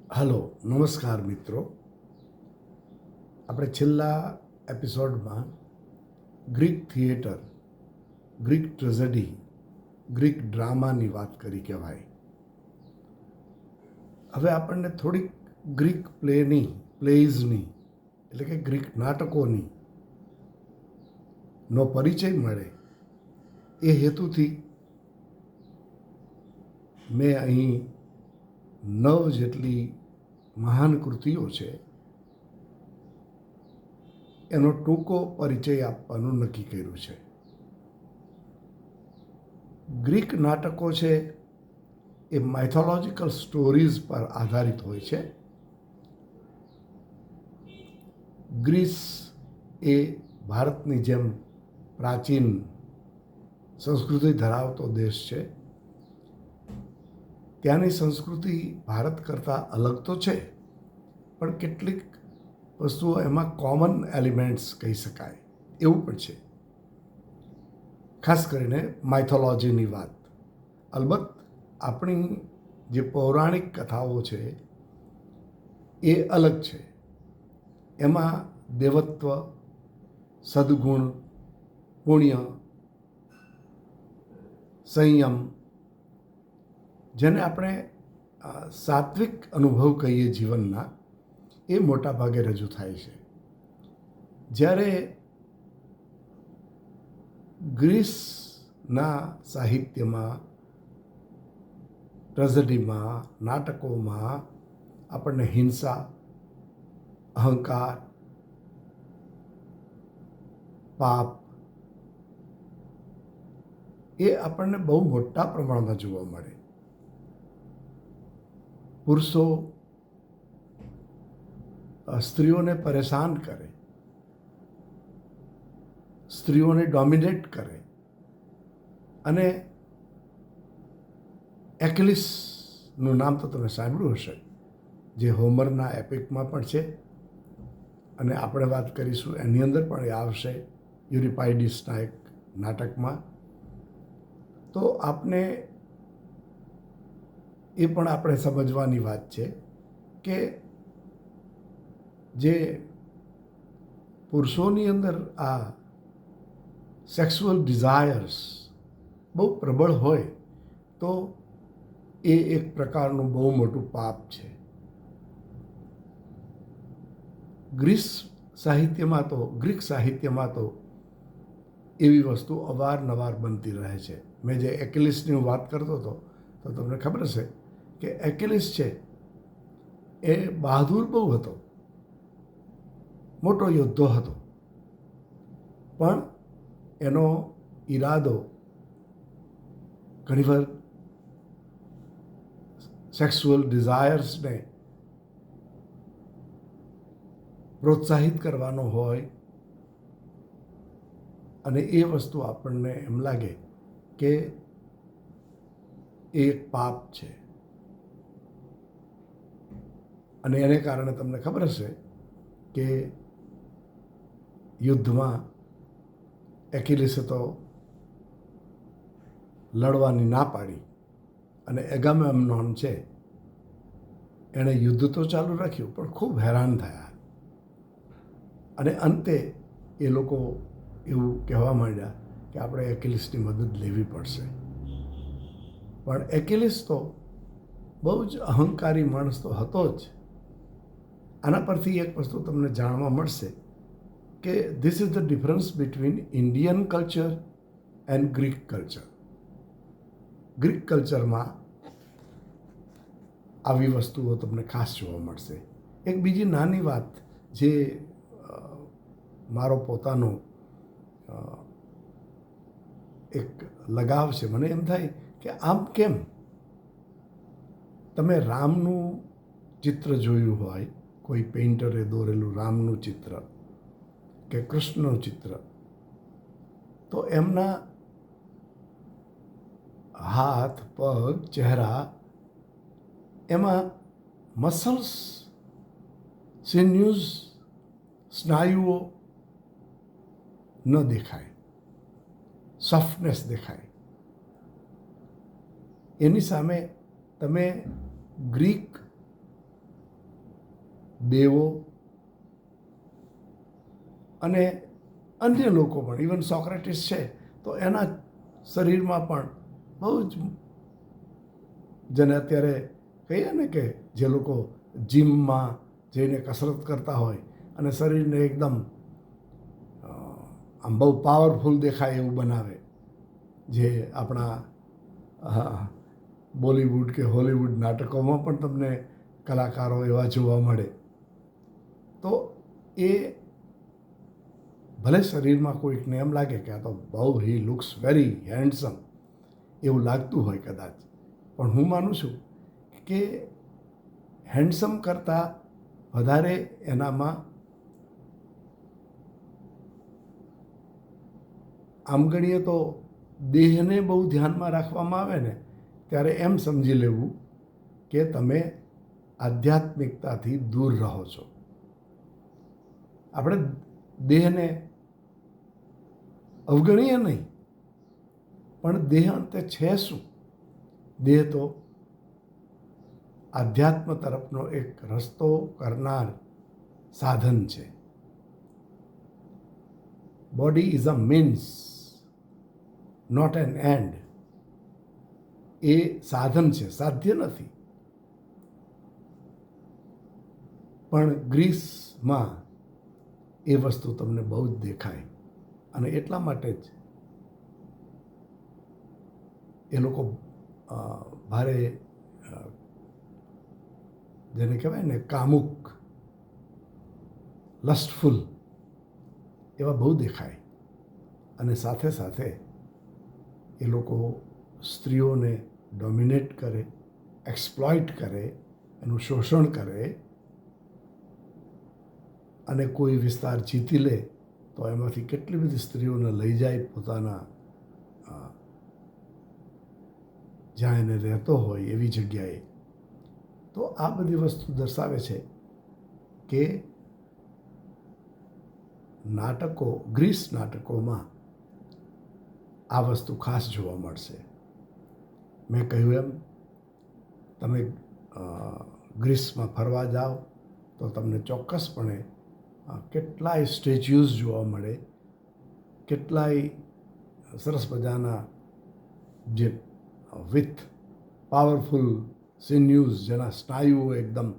Hello, નમસ્કાર મિત્રો. આપણે છેલ્લા એપિસોડમાં ગ્રીક થિયેટર, ગ્રીક ટ્રેઝેડી, ગ્રીક ડ્રામાની વાત કરી કહેવાય. હવે આપણને થોડીક ગ્રીક પ્લેઝની એટલે કે ગ્રીક નાટકોની નો પરિચય મળે એ હેતુથી મેં અહીં 9 જેટલી મહાન કૃતિઓ છે એનો ટૂંકો પરિચય આપવાનું નક્કી કર્યું છે. ગ્રીક નાટકો છે એ માઇથોલોજીકલ સ્ટોરીઝ પર આધારિત હોય છે. ગ્રીસ એ ભારતની જેમ પ્રાચીન સંસ્કૃતિ ધરાવતો દેશ છે. ત્યાંની સંસ્કૃતિ ભારત કરતાં અલગ તો છે, પણ કેટલીક વસ્તુઓ એમાં કોમન એલિમેન્ટ્સ કહી શકાય એવું પણ છે. ખાસ કરીને માઇથોલોજીની વાત. અલબત્ત આપણી જે પૌરાણિક કથાઓ છે એ અલગ છે. એમાં દેવત્વ, સદગુણ, પુણ્ય, સંયમ, જેને આપણે સાત્વિક અનુભવ કહીએ જીવનના, એ મોટા ભાગે રજૂ થાય છે. જ્યારે ગ્રીસના સાહિત્યમાં, ટ્રેઝેડીમાં, નાટકોમાં આપણને હિંસા, અહંકાર, પાપ એ આપણને બહુ મોટા પ્રમાણમાં જોવા મળે. પુરુષો સ્ત્રીઓને પરેશાન કરે, સ્ત્રીઓને ડોમિનેટ કરે, અને એક્લિસનું નામ તો તમે સાંભળ્યું હશે, જે હોમરના એપિકમાં પણ છે, અને આપણે વાત કરીશું એની અંદર પણ એ આવશે, યુરિપાઇડિસના એક નાટકમાં. તો આપને એ પણ આપણે સમજવાની વાત છે કે જે પુરુષોની અંદર આ સેક્સ્યુઅલ ડિઝાયર્સ બહુ પ્રબળ હોય તો એ એક પ્રકારનું બહુ મોટું પાપ છે. ગ્રીક સાહિત્યમાં તો એવી વસ્તુ અવારનવાર બનતી રહે છે. મેં જે એક્લિસની હું વાત કરતો હતો તો તમને ખબર હશે કે એક્લિસ છે એ બહાદુર બહુ હતો, મોટો યોદ્ધો હતો, પણ એનો ઈરાદો ઘણીવાર સેક્સ્યુઅલ ડિઝાયર્સને પ્રોત્સાહિત કરવાનો હોય, અને એ વસ્તુ આપણને એમ લાગે કે એ એક પાપ છે. અને એને કારણે તમને ખબર હશે કે યુદ્ધમાં એકિલિસે તો લડવાની ના પાડી, અને એગામેમ્નોન છે એણે યુદ્ધ તો ચાલુ રાખ્યું પણ ખૂબ હેરાન થયા, અને અંતે એ લોકો એવું કહેવા માંડ્યા કે આપણે એકિલિસની મદદ લેવી પડશે. પણ એકિલિસ તો બહુ જ અહંકારી માણસ તો હતો જ. આના પરથી એક વસ્તુ તમને જાણવા મળશે કે this is the difference between Indian culture and Greek culture. Greek કલ્ચરમાં આવી વસ્તુઓ તમને ખાસ જોવા મળશે. એક બીજી નાની વાત જે મારો પોતાનો એક લગાવ છે, મને એમ થાય કે આમ કેમ તમે રામનું ચિત્ર જોયું હોય, કોઈ પેઇન્ટરે દોરેલું રામનું ચિત્ર કે કૃષ્ણનું ચિત્ર, તો એમના હાથ, પગ, ચહેરા, એમાં મસલ્સ, સિન્યુઝ, સ્નાયુઓ ન દેખાય, સોફ્ટનેસ દેખાય. એની સામે તમે ગ્રીક દેવો અને અન્ય લોકો પણ, ઇવન સોક્રેટિસ છે તો એના શરીરમાં પણ બહુ જ, જેને અત્યારે કહીએ ને કે જે લોકો જિમમાં જઈને કસરત કરતા હોય અને શરીરને એકદમ આમ બહુ પાવરફુલ દેખાય એવું બનાવે, જે આપણા બોલિવૂડ કે હોલિવૂડ નાટકોમાં પણ તમને કલાકારો એવા જોવા મળે. તો એ ભલે શરીરમાં કોઈકને એમ લાગે કે આ તો બહુ હી લુક્સ વેરી હેન્ડસમ એવું લાગતું હોય કદાચ, પણ હું માનું છું કે હેન્ડસમ કરતાં વધારે એનામાં આમ ગણીએ તો દેહને બહુ ધ્યાનમાં રાખવામાં આવે ને ત્યારે એમ સમજી લેવું કે તમે આધ્યાત્મિકતાથી દૂર રહો છો. આપણે દેહને અવગણીએ નહીં, પણ દેહ અંતે છે શું? દેહ તો આધ્યાત્મ તરફનો એક રસ્તો કરનાર સાધન છે. Body is a means, not an end. એ સાધન છે, સાધ્ય નથી. પણ ગ્રીસમાં એ વસ્તુ તમને બહુ જ દેખાય, અને એટલા માટે જ એ લોકો ભારે જેને કહેવાય ને કામુક, લસ્ટફુલ એવા બહુ દેખાય. અને સાથે સાથે એ લોકો સ્ત્રીઓને ડોમિનેટ કરે, એક્સપ્લોઇટ કરે, એનું શોષણ કરે, અને કોઈ વિસ્તાર જીતી લે તો એમાંથી કેટલી બધી સ્ત્રીઓને લઈ જાય પોતાના જ્યાં એને રહેતો હોય એવી જગ્યાએ. તો આ બધી વસ્તુ દર્શાવે છે કે નાટકો, ગ્રીસ નાટકોમાં આ વસ્તુ ખાસ જોવા મળશે. મેં કહ્યું એમ, તમે ગ્રીસમાં ફરવા જાઓ તો તમને ચોક્કસપણે કેટલાય સ્ટેચ્યુઝ જોવા મળે, કેટલાય સરસ મજાના જે વિથ પાવરફુલ સિન્યુઝ, જેના સ્નાયુઓ એકદમ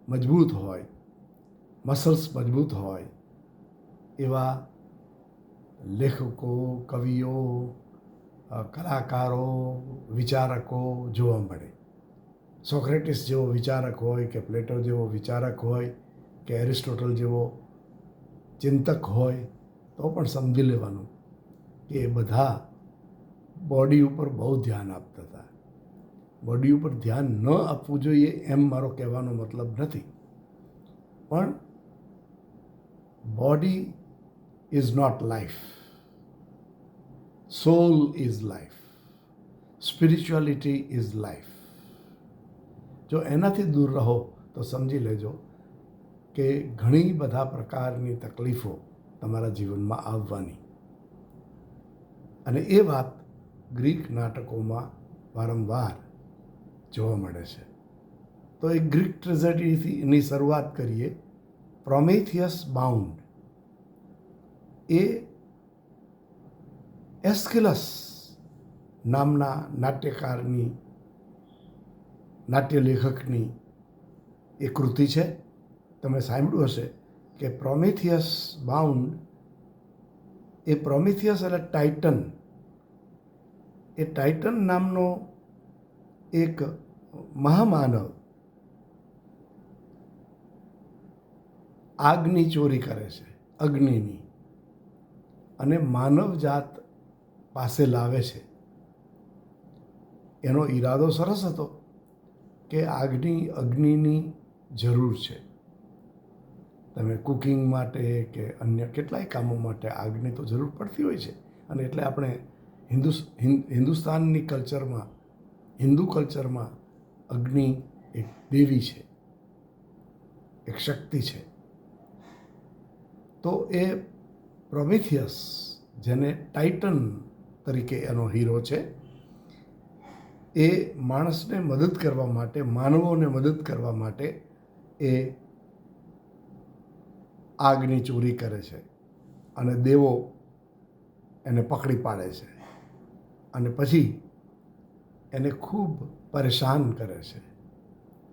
મજબૂત હોય, મસલ્સ મજબૂત હોય, એવા લેખકો, કવિઓ, કલાકારો, વિચારકો જોવા મળે. સોક્રેટિસ જેવો વિચારક હોય કે પ્લેટો જેવો વિચારક હોય કે એરિસ્ટોટલ જેવો ચિંતક હોય તો પણ સમજી લેવાનું કે એ બધા બોડી ઉપર બહુ ધ્યાન આપતા હતા. બોડી ઉપર ધ્યાન ન આપવું જોઈએ એમ મારો કહેવાનો મતલબ નથી, પણ body is not life, soul is life, spirituality is life. જો એનાથી દૂર રહો તો સમજી લેજો કે ઘણી બધા પ્રકારની તકલીફો તમારા જીવનમાં આવવાની. અને એ વાત ગ્રીક નાટકોમાં વારંવાર જોવા મળે છે. તો એ ગ્રીક ટ્રેજેડીની શરૂઆત કરીએ. પ્રોમેથિયસ બાઉન્ડ એ એસ્કિલસ નામના નાટ્યકારની, નાટ્ય લેખકની એ કૃતિ છે. તમે સાંભળ્યું હશે કે પ્રોમેથિયસ બાઉન્ડ, એ પ્રોમેથિયસ એટલે ટાઇટન. એ ટાઇટન નામનો એક મહામાનવ આગની ચોરી કરે છે, અગ્નિની, અને માનવ જાત પાસે લાવે છે. એનો ઈરાદો સરસ હતો કે અગ્નિની જરૂર છે. તમે કુકિંગ માટે કે અન્ય કેટલાય કામો માટે આગની તો જરૂર પડતી હોય છે. અને એટલે આપણે હિન્દુસ્તાનની કલ્ચરમાં, હિન્દુ કલ્ચરમાં અગ્નિ એક દેવી છે, એક શક્તિ છે. તો એ પ્રોમેથિયસ, જેને ટાઇટન તરીકે એનો હીરો છે, એ માણસને મદદ કરવા માટે, માનવોને મદદ કરવા માટે એ આગની ચોરી કરે છે અને દેવો એને પકડી પાડે છે અને પછી એને ખૂબ પરેશાન કરે છે.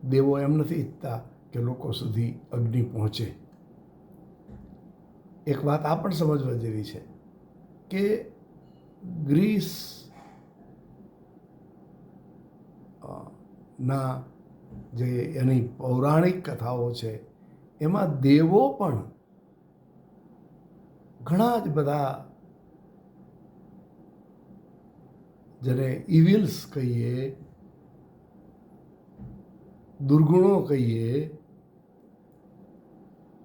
દેવો એમ નથી ઈચ્છતા કે લોકો સુધી અગ્નિ પહોંચે. એક વાત આ પણ સમજવા જેવી છે કે ગ્રીસ ના જે એની પૌરાણિક કથાઓ છે એમાં દેવો પણ ઘણા જ બધા, જેને ઇવિલ્સ કહીએ, દુર્ગુણો કહીએ,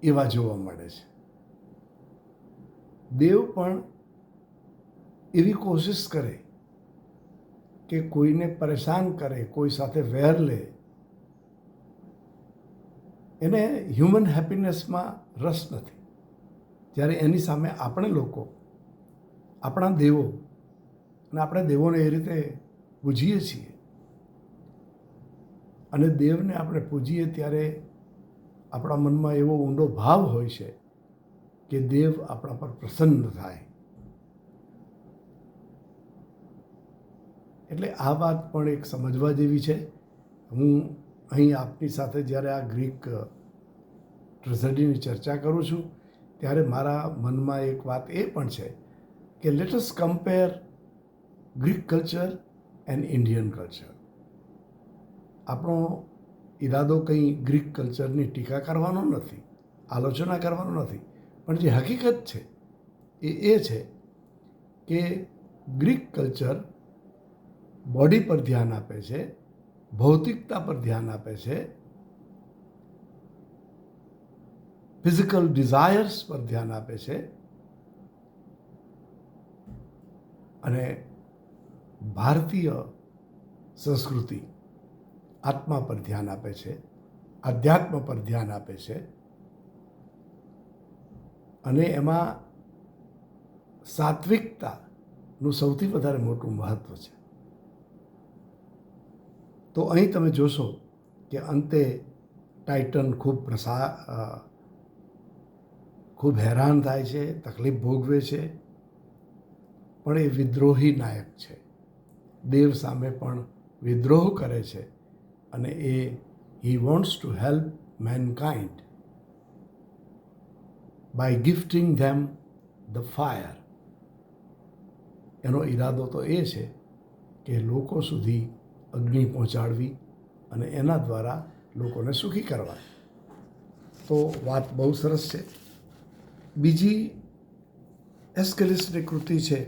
એવા જોવા મળે છે. દેવ પણ એવી કોશિશ કરે કે કોઈને પરેશાન કરે, કોઈ સાથે વેર લે. એને હ્યુમન હેપીનેસમાં રસ નથી. જ્યારે એની સામે આપણે લોકો, આપણા દેવો, અને આપણે દેવોને એ રીતે પૂજીએ છીએ અને દેવને આપણે પૂજીએ ત્યારે આપણા મનમાં એવો ઊંડો ભાવ હોય છે કે દેવ આપણા પર પ્રસન્ન થાય. એટલે આ વાત પણ એક સમજવા જેવી છે. હું અહીં આપની સાથે જ્યારે આ ગ્રીક ટ્રેજેડીની ચર્ચા કરું છું ત્યારે મારા મનમાં એક વાત એ પણ છે કે let us compare Greek culture and Indian culture. આપણો ઈરાદો કંઈ ગ્રીક કલ્ચરની ટીકા કરવાનો નથી, આલોચના કરવાનો નથી, પણ જે હકીકત છે એ છે કે ગ્રીક કલ્ચર બોડી પર ધ્યાન આપે છે, ભૌતિકતા પર ધ્યાન આપે છે, ફિઝિકલ ડિઝાયર્સ પર ધ્યાન આપે છે અને ભારતીય સંસ્કૃતિ આત્મા પર ધ્યાન આપે છે, આધ્યાત્મ પર ધ્યાન આપે છે અને એમાં સાત્વિકતાનું સૌથી વધારે મોટું મહત્ત્વ છે. તો અહીં તમે જોશો કે અંતે ટાઇટન ખૂબ હેરાન થાય છે, તકલીફ ભોગવે છે, પણ એ વિદ્રોહી નાયક છે. દેવ સામે પણ વિદ્રોહ કરે છે અને he wants to help mankind by gifting them the fire. એનો ઈરાદો તો એ છે કે લોકો સુધી અગ્નિ પહોંચાડવી અને એના દ્વારા લોકોને સુખી કરવા. તો વાત બહુ સરસ છે. બીજી એસ્કેલિસની કૃતિ છે,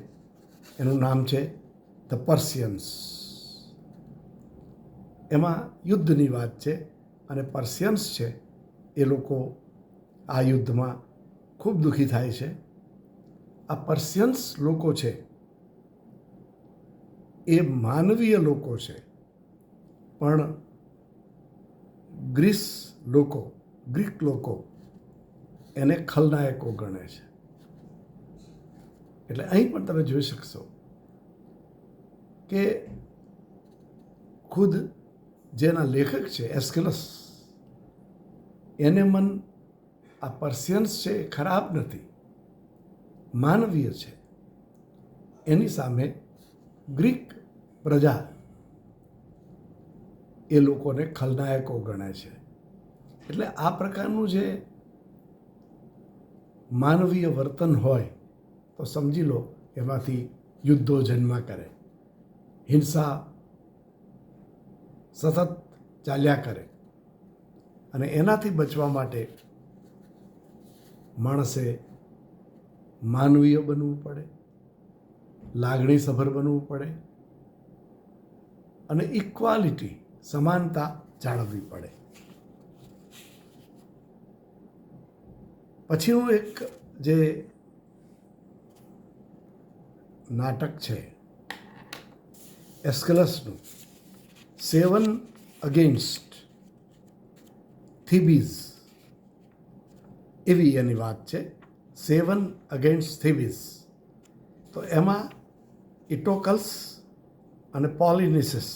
એનું નામ છે ધ પર્શિયન્સ. એમાં યુદ્ધની વાત છે અને પર્શિયન્સ છે એ લોકો આ યુદ્ધમાં ખૂબ દુઃખી થાય છે. આ પર્શિયન્સ લોકો છે એ માનવીય લોકો છે, પણ ગ્રીક લોકો એને ખલનાયકો ગણે છે. એટલે અહીં પણ તમે જોઈ શકશો કે ખુદ જેના લેખક છે એસ્કેલસ, એને મન આ પર્શિયન્સ છે એ ખરાબ નથી, માનવીય છે. એની સામે ગ્રીક પ્રજા એ લોકોને ખલનાયકો ગણે છે. એટલે આ પ્રકારનું જે માનવીય વર્તન હોય તો સમજી લો એમાંથી યુદ્ધો જન્મ કરે, હિંસા સતત ચાલ્યા કરે અને એનાથી બચવા માટે માણસે માનવીય બનવું પડે, લાગણીસભર બનવું પડે અને ઇક્વાલિટી, સમાનતા જાળવવી પડે. પછીનું એક જે નાટક છે એસ્કેલસનું, 7 અગેન્સ્ટ થીબીઝ, એવી એની વાત છે. 7 અગેન્સ્ટ થીબીઝ. તો એમાં ઇટોકલ્સ અને પોલિનિસિસ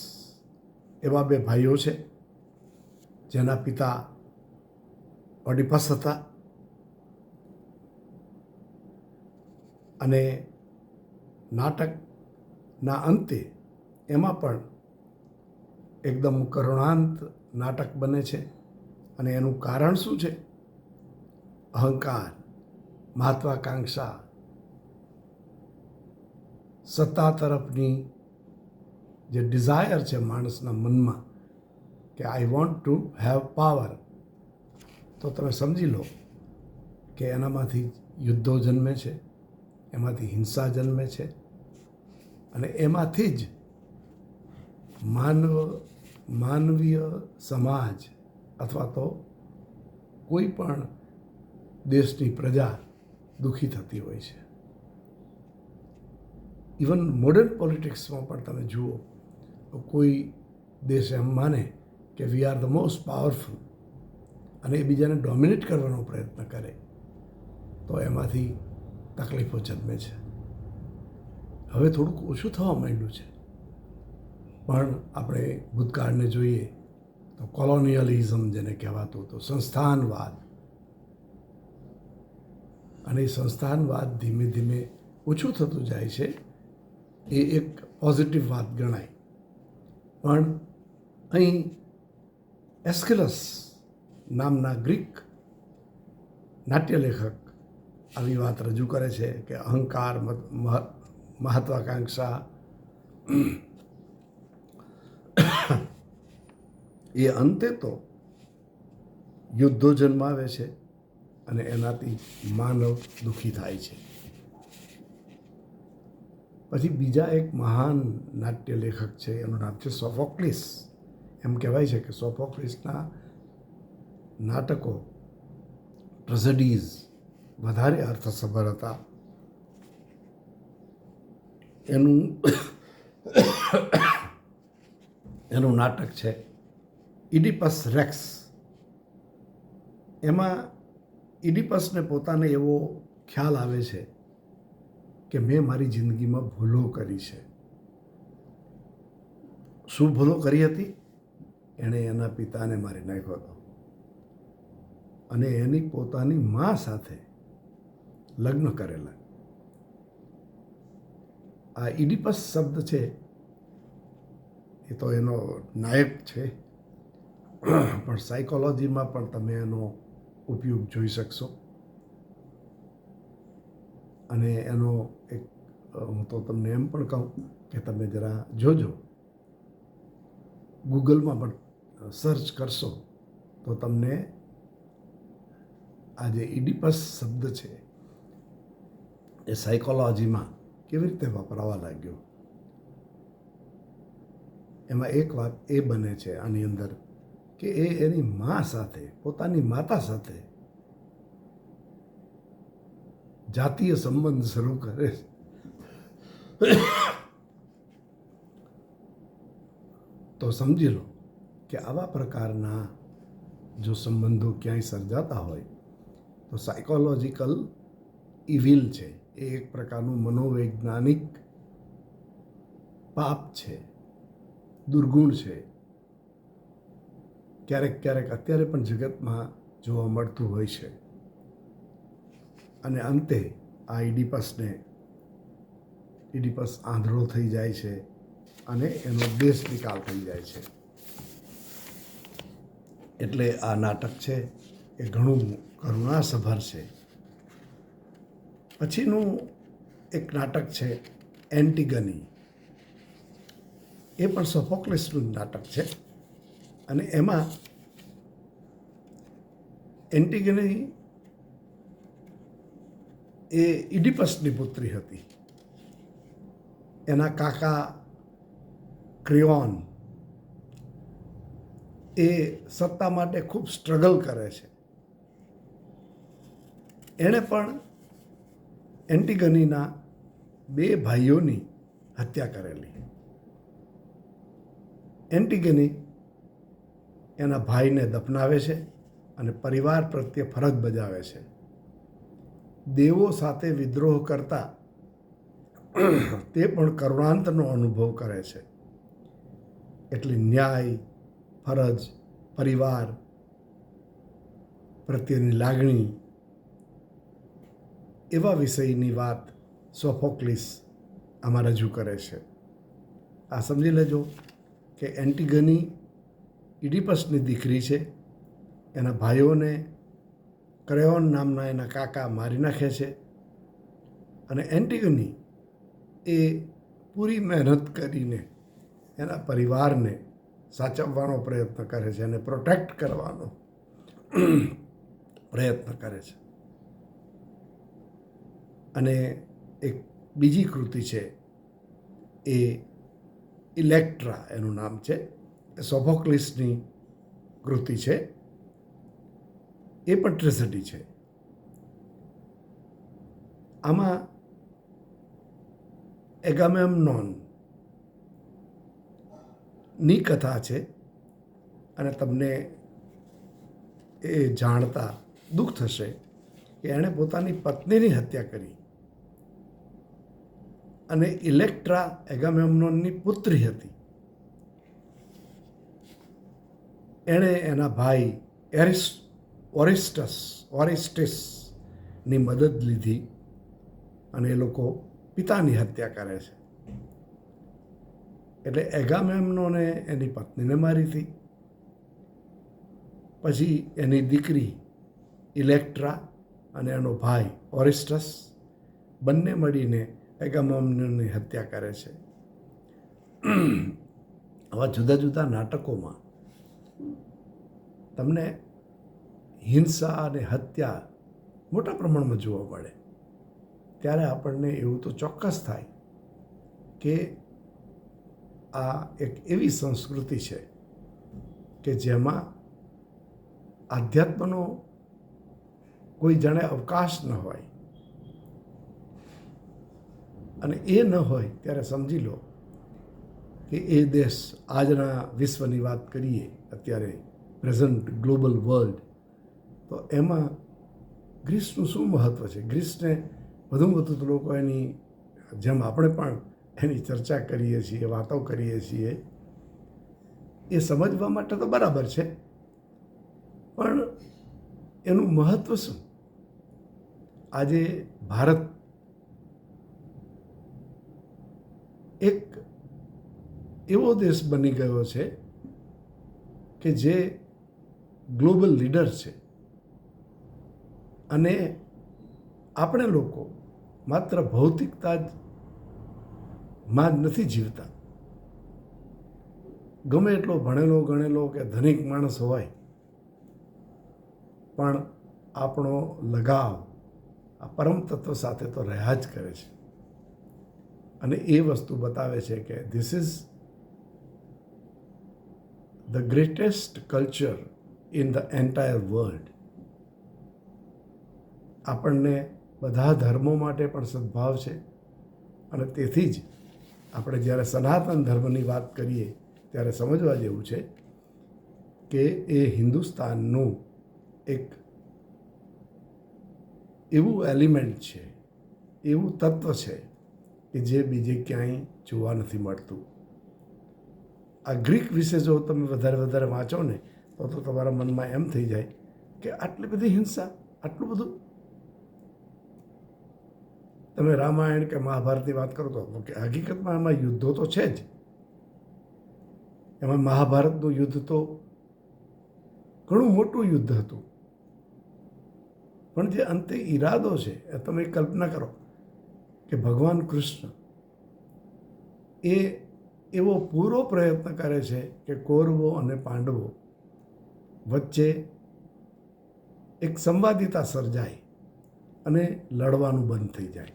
એવા 2 ભાઈઓ છે જેના પિતા ઓડિપસ હતા અને નાટકના અંતે એમાં પણ એકદમ કરુણાંત નાટક બને છે. અને એનું કારણ શું છે? અહંકાર, મહત્વાકાંક્ષા, સત્તા તરફની જે ડિઝાયર છે માણસના મનમાં કે I want to have power, તો તમે સમજી લો કે એનામાંથી યુદ્ધો જન્મે છે, એમાંથી હિંસા જન્મે છે, અને એમાંથી જ માનવીય સમાજ અથવા તો કોઈ પણ દેશની પ્રજા દુઃખી થતી હોય છે. ઇવન મોડર્ન પોલિટિક્સમાં પણ તમે જુઓ તો કોઈ દેશ એમ માને કે we are the most powerful અને એ બીજાને ડોમિનેટ કરવાનો પ્રયત્ન કરે તો એમાંથી તકલીફો જન્મે છે. હવે થોડુંક ઓછું થવા માંડ્યું છે, પણ આપણે ભૂતકાળને જોઈએ તો કોલોનિયલિઝમ જેને કહેવાતું હતું, સંસ્થાનવાદ, અને એ સંસ્થાનવાદ ધીમે ધીમે ઓછું થતું જાય છે. એ એક પોઝિટિવ વાત ગણાય. પણ અહીં એસ્કિલસ નામના ગ્રીક નાટ્યલેખક આવી વાત રજૂ કરે છે કે અહંકાર, મહત્વાકાંક્ષા એ અંતે તો યુદ્ધો જન્માવે છે અને એનાથી માનવ દુઃખી થાય છે. પછી બીજા એક મહાન નાટ્ય લેખક છે, એનું નામ છે સોફોક્લિસ. એમ કહેવાય છે કે સોફોક્લિસના નાટકો ટ્રેજેડીઝ વધારે અર્થસભર હતા. એનું નાટક છે ઇડિપસ રેક્સ. એમાં ઇડિપસને પોતાને એવો ખ્યાલ આવે છે કે મેં મારી જિંદગીમાં ભૂલો કરી છે. શું ભૂલો કરી હતી? એણે એના પિતાને મારી નાખ્યો હતો અને એની પોતાની મા સાથે લગ્ન કરેલા. આ ઇડિપસ શબ્દ છે એ તો એનો નાયક છે, પણ સાયકોલોજીમાં પણ તમે એનો ઉપયોગ જોઈ શકશો. અને એનો એક હું તો તમને એમ પણ કહું કે તમે જરા જોજો, ગૂગલમાં પણ સર્ચ કરશો તો તમને આ જે ઇડિપસ શબ્દ છે એ સાયકોલોજીમાં કેવી રીતે વપરાવા લાગ્યો. એમાં એક વાત એ બને છે આની અંદર કે એ એની મા સાથે, પોતાની માતા સાથે જાતીય સંબંધ શરૂ કરે છે. તો સમજી લો કે આવા પ્રકારના જો સંબંધો ક્યાંય સર્જાતા હોય તો સાયકોલોજીકલ ઇવિલ છે. એ એક પ્રકારનું મનોવૈજ્ઞાનિક પાપ છે, દુર્ગુણ છે. ક્યારેક ક્યારેક અત્યારે પણ જગતમાં જોવા મળતું હોય છે. અને અંતે આ ઇડિપસ આંધળો થઈ જાય છે અને એનો દેશ નિકાલ થઈ જાય છે. એટલે આ નાટક છે એ ઘણું કરુણાસભર છે. પછીનું એક નાટક છે એન્ટિગની. એ પણ સોફોક્લિસનું નાટક છે અને એમાં એન્ટિગની એ ઇડિપસની પુત્રી હતી. એના કાકા ક્રિયોન એ સત્તા માટે ખૂબ સ્ટ્રગલ કરે છે. એણે પણ એન્ટિગનીના 2 ભાઈઓની હત્યા કરેલી. એન્ટિગની એના ભાઈને દફનાવે છે અને પરિવાર પ્રત્યે ફરજ બજાવે છે. દેવો સાથે વિદ્રોહ કરતા તે પણ કરુણાંતનો અનુભવ કરે છે. એટલે ન્યાય, ફરજ, પરિવાર પ્રત્યેની લાગણી એવા વિષયની વાત સોફોક્લિસ આમાં રજૂ કરે છે. આ સમજી લેજો કે એન્ટિગની ઇડિપસની દીકરી છે. એના ભાઈઓને ક્રેયોન નામના એના કાકા મારી નાખે છે અને એન્ટિગની એ પૂરી મહેનત કરીને એના પરિવારને સાચવવાનો પ્રયત્ન કરે છે અને પ્રોટેક્ટ કરવાનો પ્રયત્ન કરે છે. અને એક બીજી કૃતિ છે એ ઇલેક્ટ્રા એનું નામ છે, એ સોફોક્લિસની કૃતિ છે, એ પણ ટ્રેજેડી છે. આમાં એગામેમ્નોન ની કથા છે અને તમને એ જાણતા દુઃખ થશે કે એણે પોતાની પત્નીની હત્યા કરી અને ઇલેક્ટ્રા એગામેમ્નોનની પુત્રી હતી. એણે એના ભાઈ ઓરિસ્ટિસની મદદ લીધી અને એ લોકો પિતાની હત્યા કરે છે. એટલે એગામેમ્નોને એની પત્નીને મારી હતી. પછી એની દીકરી ઇલેક્ટ્રા અને એનો ભાઈ ઓરિસ્ટસ બંને મળીને એગામેમ્નોનની હત્યા કરે છે. આવા જુદા જુદા નાટકોમાં તમને હિંસા અને હત્યા મોટા પ્રમાણમાં જોવા મળે. ત્યારે આપણને એવું તો ચોક્કસ થાય કે આ એક એવી સંસ્કૃતિ છે કે જેમાં આધ્યાત્મનો કોઈ જાણે અવકાશ ન હોય. અને એ ન હોય ત્યારે સમજી લો કે એ દેશ, આજના વિશ્વની વાત કરીએ અત્યારે પ્રેઝન્ટ ગ્લોબલ વર્લ્ડ, તો એમાં ગ્રીસનું શું મહત્ત્વ છે. ગ્રીસને વધુમાં વધુ તો લોકો એની જેમ આપણે પણ એની ચર્ચા કરીએ છીએ, વાતો કરીએ છીએ, એ સમજવા માટે તો બરાબર છે, પણ એનું મહત્ત્વ શું. આજે ભારત એક એવો દેશ બની ગયો છે કે જે ગ્લોબલ લીડર છે અને આપણે લોકો માત્ર ભૌતિકતા માં જ નથી જીવતા. ગમે એટલો ભણેલો ગણેલો કે ધનિક માણસ હોય, પણ આપણો લગાવ આ પરમ તત્વ સાથે તો રહ્યા જ કરે છે. અને એ વસ્તુ બતાવે છે કે this is the greatest culture in the entire world. આપણને બધા ધર્મો માટે પણ સદભાવ છે અને તેથી જ આપણે જ્યારે સનાતન ધર્મની વાત કરીએ ત્યારે સમજવા જેવું છે કે એ હિન્દુસ્તાનનું એક એવું એલિમેન્ટ છે, એવું તત્વ છે કે જે બીજે ક્યાંય જોવા નથી મળતું. આ ગ્રીક વિશે જો તમે વધારે વાંચો ને તો તમારા મનમાં એમ થઈ જાય કે આટલી બધી હિંસા, આટલું બધું. તમે રામાયણ કે મહાભારતની વાત કરો તો હકીકતમાં એમાં યુદ્ધો તો છે જ. એમાં મહાભારતનું યુદ્ધ તો ઘણું મોટું યુદ્ધ હતું, પણ જે અંતે ઈરાદો છે એ તમે કલ્પના કરો કે ભગવાન કૃષ્ણ એ એવો પૂરો પ્રયત્ન કરે છે કે કૌરવો અને પાંડવો વચ્ચે એક સંવાદિતા સર્જાય અને લડવાનું બંધ થઈ જાય.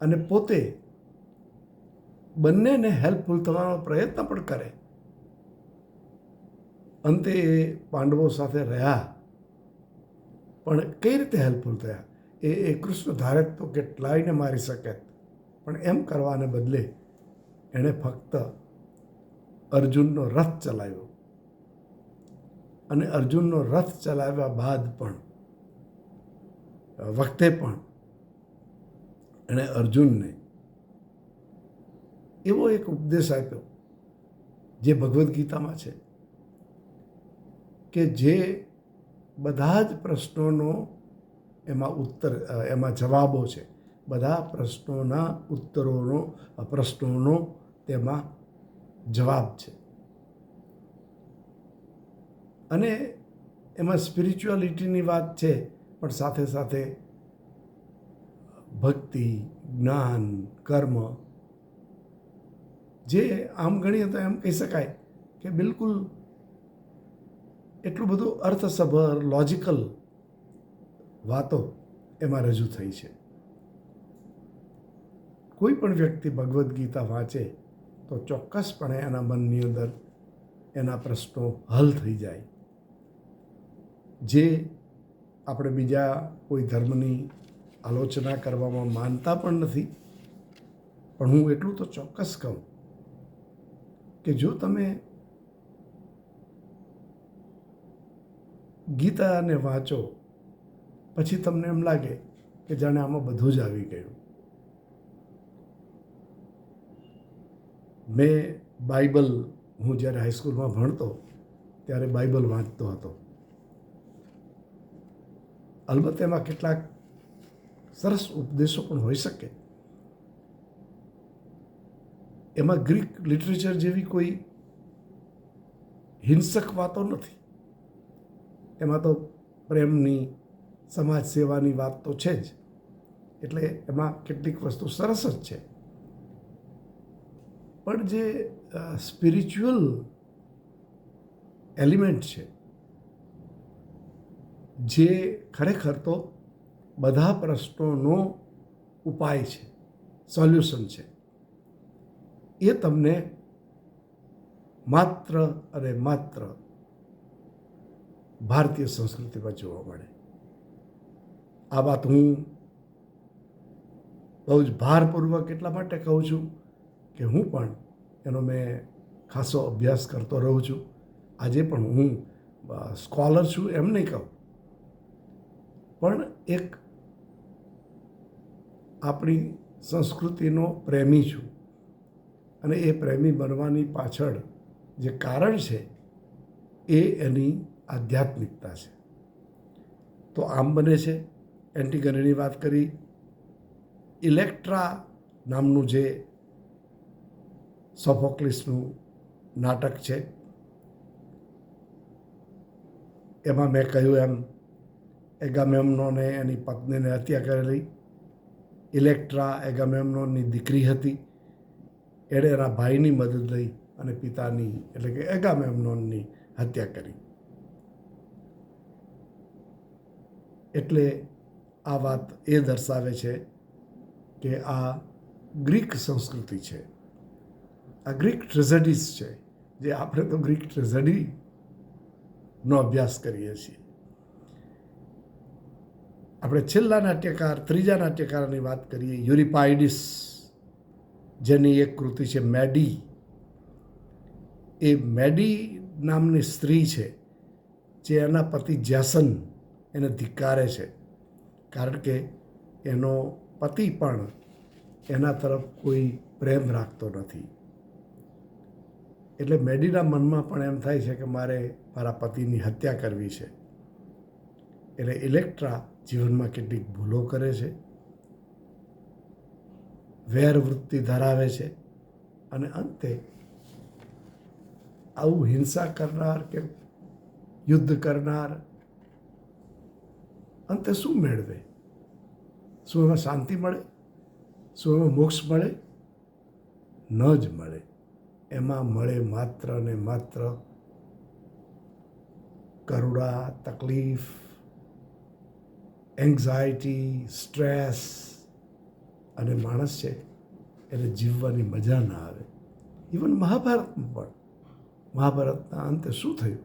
અને પોતે બંનેને હેલ્પફુલ થવાનો પ્રયત્ન પણ કરે. અંતે એ પાંડવો સાથે રહ્યા, પણ કઈ રીતે હેલ્પફુલ થયા એ કૃષ્ણ ધારે તો કેટલાયને મારી શકે, પણ એમ કરવાને બદલે એણે ફક્ત અર્જુનનો રથ ચલાવ્યો અને અર્જુનનો રથ ચલાવ્યા બાદ પણ વખતે પણ એણે અર્જુનને એવો એક ઉપદેશ આપ્યો જે ભગવદ્ ગીતામાં છે કે જે બધા જ પ્રશ્નોનો એમાં જવાબો છે. બધા પ્રશ્નોનો તેમાં જવાબ છે. અને એમાં સ્પિરિચ્યુઆલિટીની વાત છે, પણ સાથે સાથે ભક્તિ, જ્ઞાન, કર્મ, જે આમ ગણીએ તો એમ કહી શકાય કે બિલકુલ એટલું બધું અર્થસભર, લોજિકલ વાતો એમાં રજૂ થઈ છે. કોઈ પણ વ્યક્તિ ભગવદ્ ગીતા વાંચે તો ચોક્કસપણે એના મનની અંદર એના પ્રશ્નો હલ થઈ જાય. જે આપણે બીજા કોઈ ધર્મની આલોચના કરવામાં માનતા પણ નથી, પણ હું એટલું તો ચોક્કસ કહું કે જો તમે ગીતાને વાંચો પછી તમને એમ લાગે કે જાણે આમાં બધું જ આવી ગયું. મેં બાઇબલ, હું જ્યારે હાઈસ્કૂલમાં ભણતો ત્યારે બાઇબલ વાંચતો હતો. અલબત્ત એમાં કેટલાક સરસ ઉપદેશો પણ હોઈ શકે. એમાં ગ્રીક લિટરેચર જેવી કોઈ હિંસક વાતો નથી. એમાં તો પ્રેમની, સમાજ સેવાની વાત તો છે જ, એટલે એમાં કેટલીક વસ્તુ સરસ જ છે. પણ જે સ્પિરિચ્યુઅલ એલિમેન્ટ છે, જે ખરેખર તો બધા પ્રશ્નોનો ઉપાય છે, સોલ્યુશન છે, એ તમને માત્ર અને માત્ર ભારતીય સંસ્કૃતિમાં જોવા મળે. આ વાત હું બહુ જ ભારપૂર્વક એટલા માટે કહું છું કે હું પણ એનો મેં ખાસો અભ્યાસ કરતો રહું છું. આજે પણ હું સ્કોલર છું એમ નહીં કહું, પણ એક આપણી સંસ્કૃતિનો પ્રેમી છું. અને એ પ્રેમી બનવાની પાછળ જે કારણ છે એ એની આધ્યાત્મિકતા છે. તો આમ બને છે, એન્ટિગનીની વાત કરી, ઇલેક્ટ્રા નામનું જે સોફોક્લિસનું નાટક છે, એમાં મેં કહ્યું એમ એગામેમ્નોને એની પત્નીને હત્યા કરેલી. ઇલેક્ટ્રા એગામેમ્નોનની દીકરી હતી. એણે એના ભાઈની મદદ લઈ અને પિતાની એટલે કે એગામેમ્નોનની હત્યા કરી. એટલે આ વાત એ દર્શાવે છે કે આ ગ્રીક સંસ્કૃતિ છે, આ ગ્રીક ટ્રેઝેડીઝ છે, જે આપણે તો ગ્રીક ટ્રેઝેડીનો અભ્યાસ કરીએ છીએ. આપણે છેલ્લા નાટ્યકાર, ત્રીજા નાટ્યકારની વાત કરીએ, યુરિપાઇડિસ, જેની એક કૃતિ છે મેડી. એ મેડી નામની સ્ત્રી છે જે એના પતિ જેસન એને ધિક્કારે છે, કારણ કે એનો પતિ પણ એના તરફ કોઈ પ્રેમ રાખતો નથી. એટલે મેડીના મનમાં પણ એમ થાય છે કે મારે મારા પતિની હત્યા કરવી છે. એટલે ઇલેક્ટ્રા જીવનમાં કેટલીક ભૂલો કરે છે, વેરવૃત્તિ ધરાવે છે, અને અંતે આવું હિંસા કરનાર કે યુદ્ધ કરનાર અંતે શું મેળવે? શું એમાં શાંતિ મળે? શું એમાં મોક્ષ મળે? ન જ મળે. એમાં મળે માત્ર ને માત્ર કરુણા, તકલીફ, એન્ઝાયટી, સ્ટ્રેસ, અને માણસ છે એને જીવવાની મજા ના આવે. ઇવન મહાભારતમાં પણ, મહાભારતના અંતે શું થયું?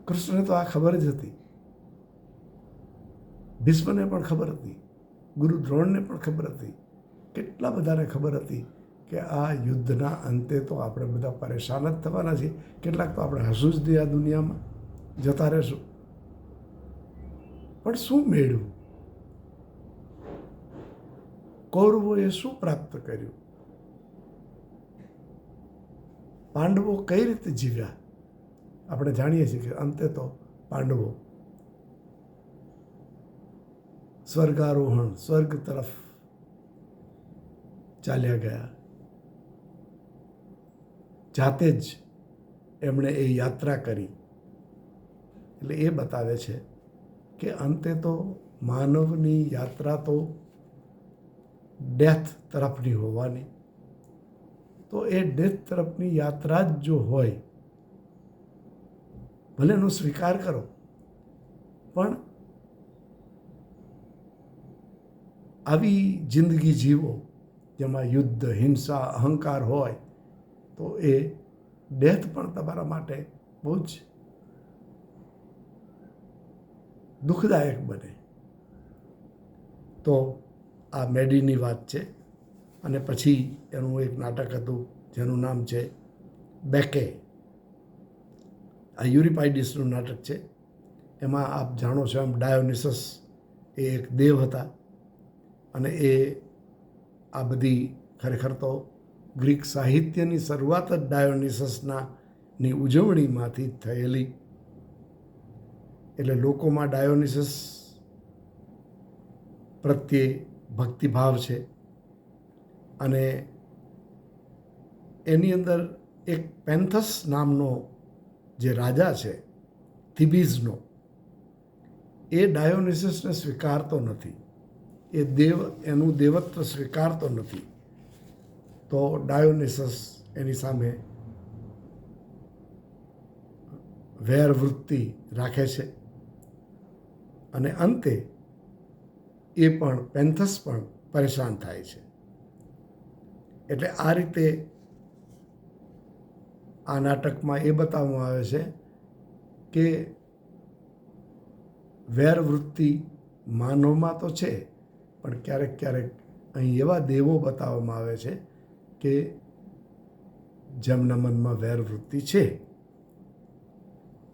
કૃષ્ણને તો આ ખબર જ હતી, ભીષ્મને પણ ખબર હતી, ગુરુ દ્રોણને પણ ખબર હતી, કેટલા બધાને ખબર હતી કે આ યુદ્ધના અંતે તો આપણે બધા પરેશાન જ થવાના છીએ. કેટલાક તો આપણે હસું જ નહીં, આ દુનિયામાં જતા રહેશું. પણ શું મેળવ્યું? કૌરવોએ શું પ્રાપ્ત કર્યું? પાંડવો કઈ રીતે જીવ્યા? આપણે જાણીએ છીએ કે અંતે તો પાંડવો સ્વર્ગારોહણ, સ્વર્ગ તરફ ચાલ્યા ગયા. જાતે જ એમણે એ યાત્રા કરી. એટલે એ બતાવે છે કે અંતે તો માનવની યાત્રા તો ડેથ તરફની હોવાની. તો એ ડેથ તરફની યાત્રા જ જો હોય, ભલે એનો સ્વીકાર કરો, પણ આવી જિંદગી જીવો જેમાં યુદ્ધ, હિંસા, અહંકાર હોય, તો એ ડેથ પણ તમારા માટે બહુ જ દુઃખદાયક બને. તો આ મેડીની વાત છે. અને પછી એનું એક નાટક હતું જેનું નામ છે બેકે. આ યુરિપાઇડિસનું નાટક છે. એમાં આપ જાણો છો એમ ડાયોનિસસ એ એક દેવ હતા, અને એ આ બધી ખરેખર તો ગ્રીક સાહિત્યની શરૂઆત જ ડાયોનિસસની ઉજવણીમાંથી થયેલી. એટલે લોકોમાં ડાયોનિસસ પ્રત્યે ભક્તિભાવ છે. અને એની અંદર એક પેન્થસ નામનો જે રાજા છે થિબીઝનો, એ ડાયોનિસસને સ્વીકારતો નથી. એ એનું દેવત્વ સ્વીકારતો નથી. તો ડાયોનિસસ એની સામે વેર વૃત્તિ રાખે છે, અને અંતે એ પણ પેન્થસ પણ પરેશાન થાય છે. એટલે આ રીતે આ નાટકમાં એ બતાવવામાં આવે છે કે વેર વૃત્તિ માનવમાં તો છે, પણ ક્યારેક ક્યારેક અહીં એવા દેવો બતાવવામાં આવે છે કે જેમના મનમાં વેર વૃત્તિ છે.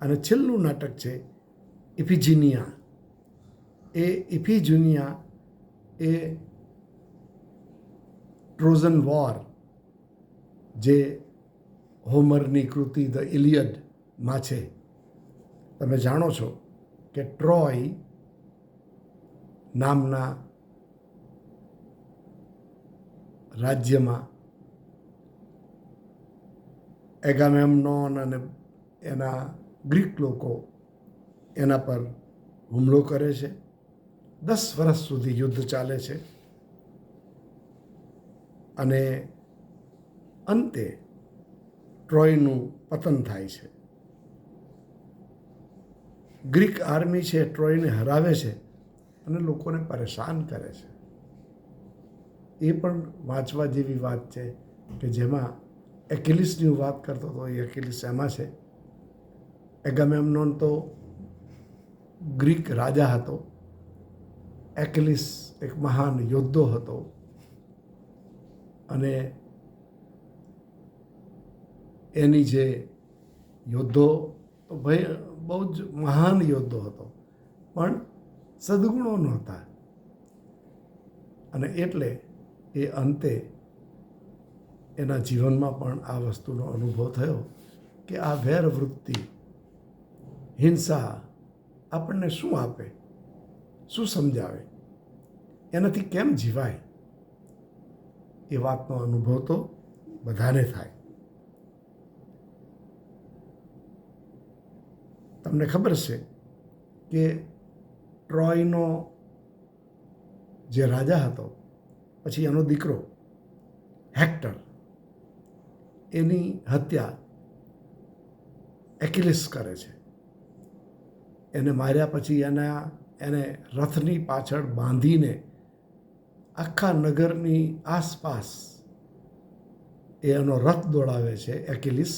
અને છેલ્લું નાટક છે ઇફિજિનિયા. એ ઇફિજિનિયા એ ટ્રોઝન વોર, જે હોમરની કૃતિ ધ ઇલિયડમાં છે. તમે જાણો છો કે ટ્રોય નામના રાજ્યમાં એગામેમ્નોન અને એના ગ્રીક લોકો એના પર હુમલો કરે છે. 10 વર્ષ સુધી યુદ્ધ ચાલે છે, અને અંતે ટ્રોયનું પતન થાય છે. ગ્રીક આર્મી છે ટ્રોયને હરાવે છે અને લોકોને પરેશાન કરે છે. એ પણ વાંચવા જેવી વાત છે કે જેમાં એકિલિસની હું વાત કરતો હતો, એ એકિલિસ એમાં છે. એગામેમ્નોન તો ગ્રીક રાજા હતો. એકિલિસ એક મહાન યોદ્ધો હતો, અને એની જે યોદ્ધો તો બહુ જ મહાન યોદ્ધો હતો, પણ સદગુણો નહોતા. અને એટલે એ અંતે એના જીવનમાં પણ આ વસ્તુનો અનુભવ થયો કે આ વેર વૃત્તિ, હિંસા આપણને શું આપે, શું સમજાવે, એનાથી કેમ જીવાય. એ વાતનો અનુભવ તો બધાને થાય. તમને ખબર છે કે ટ્રોયનો જે રાજા હતો, પછી એનો દીકરો હેક્ટર, એની હત્યા એકિલિસ કરે છે. એને માર્યા પછી એને રથની પાછળ બાંધીને આખા નગરની આસપાસ એનો રથ દોડાવે છે એકિલિસ.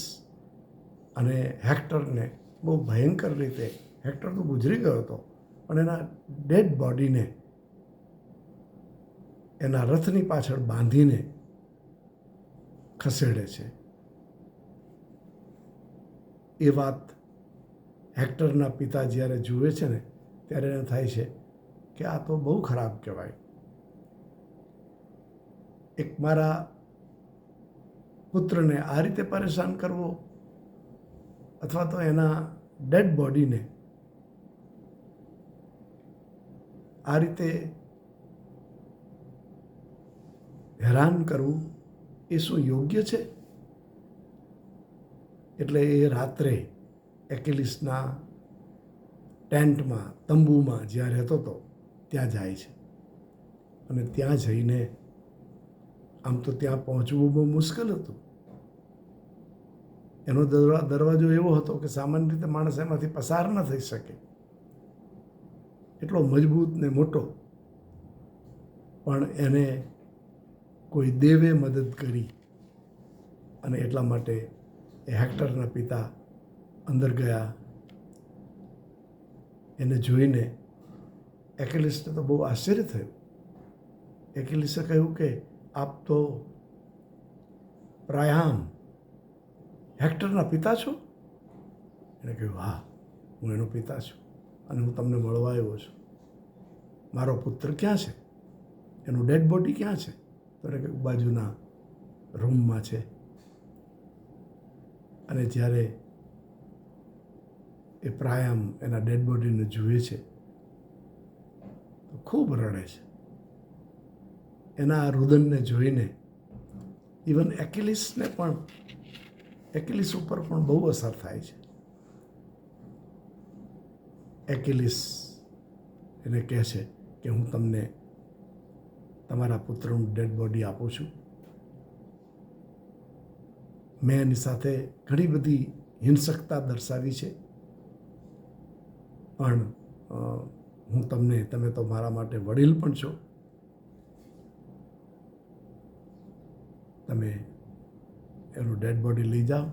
અને હેક્ટરને બહુ ભયંકર રીતે, હેક્ટર તો ગુજરી ગયો હતો, પણ એના ડેડ બોડીને એના રથની પાછળ બાંધીને ખસેડે છે. એ વાત હેક્ટરના પિતા જ્યારે જુએ છે ને, ત્યારે એને થાય છે કે આ તો બહુ ખરાબ કહેવાય. એક મારા પુત્રને આ રીતે પરેશાન કરવો, અથવા તો એના ડેડ બોડીને આ રીતે હેરાન કરવું એ શું યોગ્ય છે? એટલે એ રાત્રે એકેલિસના ટેન્ટમાં, તંબુમાં જ્યાં રહેતો હતો ત્યાં જાય છે. અને ત્યાં જઈને, આમ તો ત્યાં પહોંચવું બહુ મુશ્કેલ હતું. એનો દરવાજો એવો હતો કે સામાન્ય રીતે માણસ એમાંથી પસાર ન થઈ શકે, એટલો મજબૂત ને મોટો. પણ એને કોઈ દેવે મદદ કરી અને એટલા માટે એ હેક્ટરના પિતા અંદર ગયા. એને જોઈને એકેલિસને તો બહુ આશ્ચર્ય થયું. એકેલિસે કહ્યું કે આપ તો પ્રાયામ હેક્ટરના પિતા છો? એણે કહ્યું, હા, હું એનો પિતા છું અને હું તમને મળવા આવ્યો છું. મારો પુત્ર ક્યાં છે? એનું ડેડ બોડી ક્યાં છે? તો એને કહ્યું, બાજુના રૂમમાં છે. અને જ્યારે એ પ્રાયામ એના ડેડ બોડીને જુએ છે તો ખૂબ રડે છે. એના આ રુદનને જોઈને ઇવન એકેલિસ ઉપર પણ બહુ અસર થાય છે. એકેલિસ એને કહે છે કે હું તમને તમારા પુત્રનું ડેડ બોડી આપું છું. મેં એની સાથે ઘણી બધી હિંસકતા દર્શાવી છે, પણ તમે તો મારા માટે વડીલ પણ છો. તમે એનું ડેડ બોડી લઈ જાઓ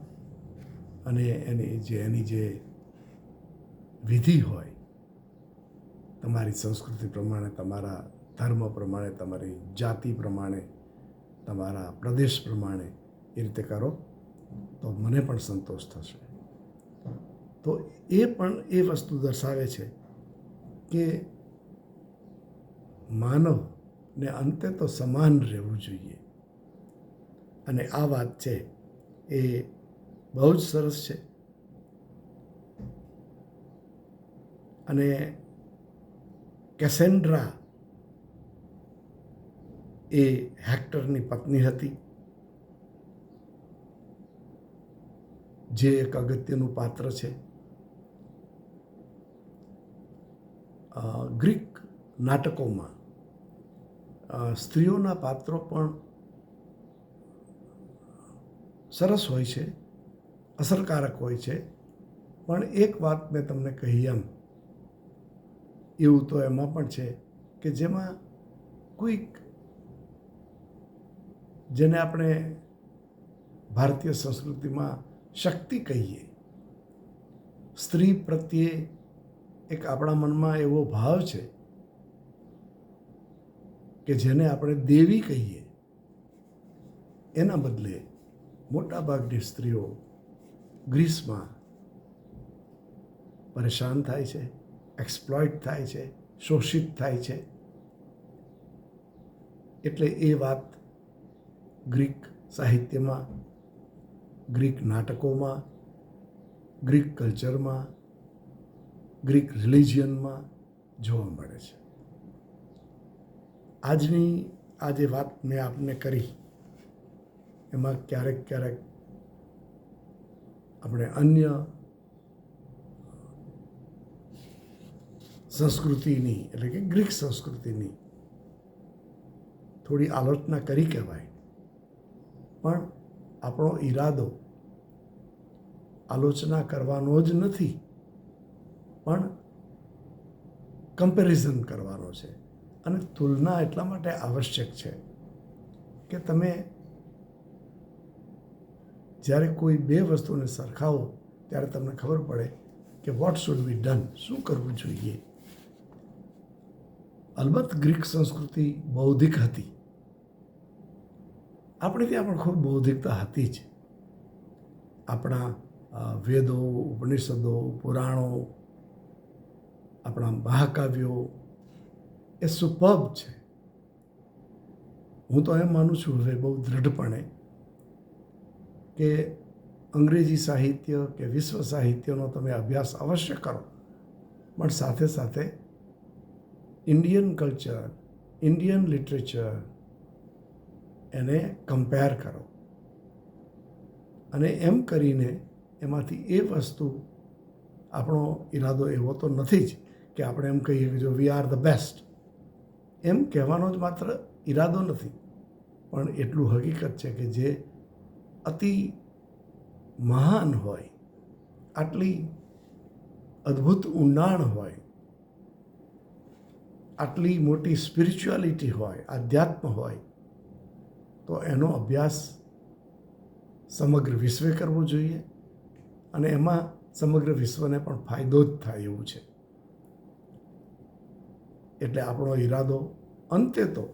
અને એની જે વિધિ હોય, તમારી સંસ્કૃતિ પ્રમાણે, તમારા ધર્મ પ્રમાણે, તમારી જાતિ પ્રમાણે, તમારા પ્રદેશ પ્રમાણે એ રીતે કરો તો મને પણ સંતોષ થશે. તો એ પણ એ વસ્તુ દર્શાવે છે કે માનવને અંતે તો સમાન રહેવું જોઈએ. અને આ વાત છે એ બહુ જ સરસ છે. અને કેસેન્ડ્રા એ હેક્ટરની પત્ની હતી, જે એક અગત્યનું પાત્ર છે. ગ્રીક નાટકોમાં સ્ત્રીઓના પાત્રો પણ સરસ હોય છે, અસરકારક હોય છે. પણ એક વાત મેં તમને કહી એમ, એવું તો એમાં પણ છે કે જેમાં કોઈક, જેને આપણે ભારતીય સંસ્કૃતિમાં શક્તિ કહીએ, સ્ત્રી પ્રત્યે એક આપણા મનમાં એવો ભાવ છે કે જેને આપણે દેવી કહીએ, એના બદલે મોટાભાગની સ્ત્રીઓ ગ્રીસમાં પરેશાન થાય છે, એક્સપ્લોઇટ થાય છે, શોષિત થાય છે. એટલે એ વાત ગ્રીક સાહિત્યમાં, ગ્રીક નાટકોમાં, ગ્રીક કલ્ચરમાં, ગ્રીક રિલિજિયનમાં જોવા મળે છે. આજની આ જે વાત મેં આપને કરી, એમાં ક્યારેક આપણે અન્ય સંસ્કૃતિની, એટલે કે ગ્રીક સંસ્કૃતિની થોડી આલોચના કરી કહેવાય. પણ આપણો ઈરાદો આલોચના કરવાનો જ નથી, પણ કમ્પેરિઝન કરવાનો છે. અને તુલના એટલા માટે આવશ્યક છે કે તમે જ્યારે કોઈ બે વસ્તુને સરખાવો ત્યારે તમને ખબર પડે કે વોટ શુડ બી ડન, શું કરવું જોઈએ. અલબત્ત ગ્રીક સંસ્કૃતિ બૌદ્ધિક હતી. આપણે ત્યાં પણ ખૂબ બૌદ્ધિકતા હતી જ. આપણા વેદો, ઉપનિષદો, પુરાણો, આપણા મહાકાવ્યો એ સુપર્બ છે. હું તો એમ માનું છું હવે બહુ દૃઢપણે કે અંગ્રેજી સાહિત્ય કે વિશ્વ સાહિત્યનો તમે અભ્યાસ અવશ્ય કરો, પણ સાથે ઇન્ડિયન કલ્ચર, ઇન્ડિયન લિટરેચર એને કમ્પેર કરો અને એમ કરીને એમાંથી એ વસ્તુ, આપણો ઈરાદો એવો તો નથી જ કે આપણે એમ કહીએ કે જો વી આર ધ બેસ્ટ, એમ કહેવાનો જ માત્ર ઈરાદો નથી, પણ એટલું હકીકત છે કે જે અતિ મહાન હોય, આટલી અદ્ભુત ઊંડાણ હોય, આટલી મોટી સ્પિરિચ્યુઆલિટી હોય, આધ્યાત્મ હોય, તો એનો અભ્યાસ સમગ્ર વિશ્વે કરવો જોઈએ અને એમાં સમગ્ર વિશ્વને પણ ફાયદો જ થાય એવું છે. એટલે આપણો ઈરાદો અંતે તો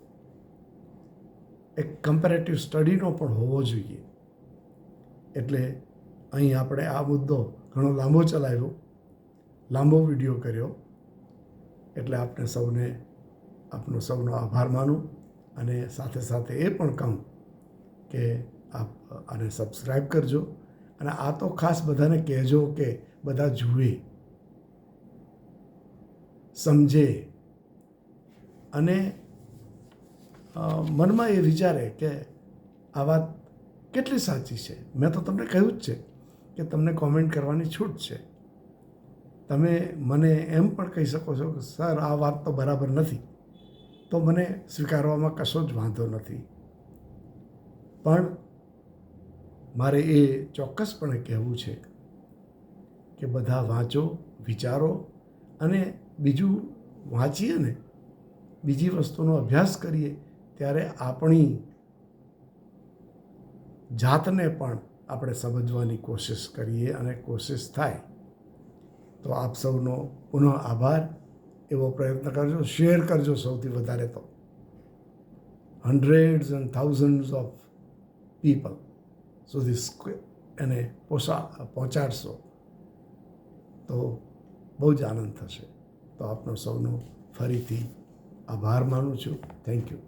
એક કમ્પેરેટિવ સ્ટડીનો પણ હોવો જોઈએ. એટલે અહીં આપણે આ મુદ્દો ઘણો લાંબો ચલાવ્યો, લાંબો વિડીયો કર્યો, એટલે આપને સૌને આપનો સૌનો આભાર માનું અને સાથે સાથે એ પણ કહું કે આપ આને સબસ્ક્રાઈબ કરજો અને આ તો ખાસ બધાને કહેજો કે બધા જુએ, સમજે અને મનમાં એ વિચારે કે આ વાત કેટલી સાચી છે. મેં તો તમને કહ્યું જ છે કે તમને કોમેન્ટ કરવાની છૂટ છે. તમે મને એમ પણ કહી શકો છો કે સર આ વાત તો બરાબર નથી, તો મને સ્વીકારવામાં કશો જ વાંધો નથી. પણ મારે એ ચોક્કસપણે કહેવું છે કે બધા વાંચો, વિચારો અને બીજું વાંચીએ ને, બીજી વસ્તુનો અભ્યાસ કરીએ ત્યારે આપણી જાતને પણ આપણે સમજવાની કોશિશ કરીએ અને કોશિશ થાય તો આપ સૌનો પુનઃ આભાર. એવો પ્રયત્ન કરજો, શેર કરજો સૌથી વધારે તો હન્ડ્રેડ્સ એન્ડ થાઉઝન્ડ્સ ઓફ પીપલ સુધી એને પહોંચાડશો તો બહુ જ આનંદ થશે. તો આપનો સૌનો ફરીથી આભાર માનું છું. Thank you.